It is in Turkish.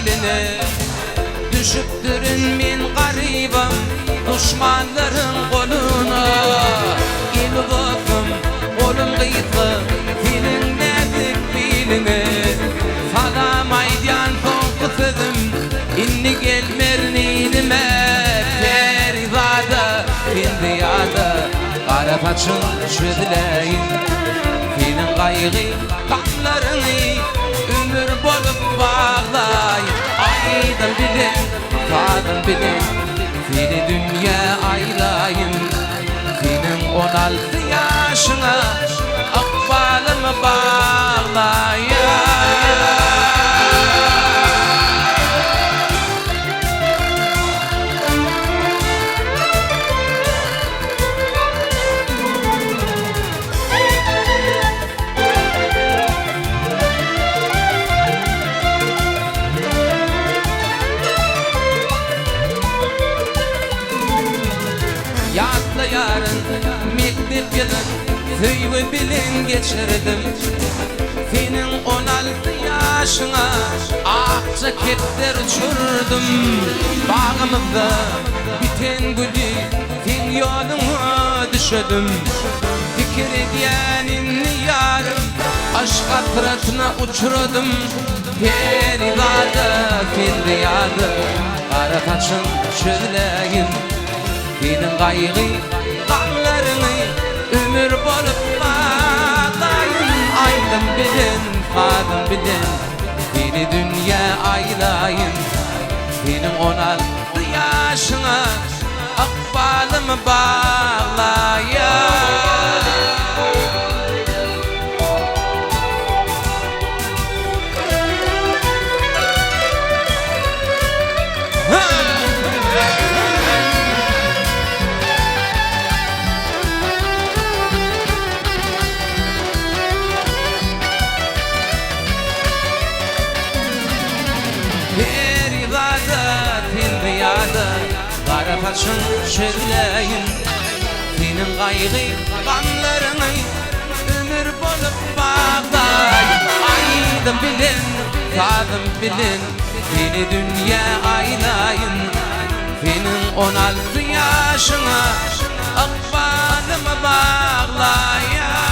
diline. Düşüptürün min garibim düşmanların koluna. İlgıfım olum gıytı filin nezik biline. Salam aydan tonku sözüm inni gelmernilime. Ferizada findiyada kara paçın çözüleyin. Filin kaygı kanlarını ömür bolup bağlayın. Aydın bilin, kadın bilin, fili dünya aylayın. Filin 16 yaşına akbalımı bağlayın. Yazlı yarın mektep yılın Hüyvü bilin geçirdim. Senin 16 yaşına akça ketler uçurdum. Bağımızda biten gülü sen yoluna düşürdüm. Fikir ediyeninni yarım aşk atratına uçurdum. Ferizada fendiyada kara kaçın çözüleyin. Senin kaygı kanlarını ömür bolup bağlayın. Aydın bilin, kadın bilin, fili dünya aylayın. Senin 16 yaşına akbalımı bağlayın. Ferizada findiyada kara paçın çözüleyin. Senin kaygı kanlarını ömür bolup bağlayın. Aydın bilin, kadın bilin, fili dünya aylayın. Senin 16 yaşına akbalımı bağlayın.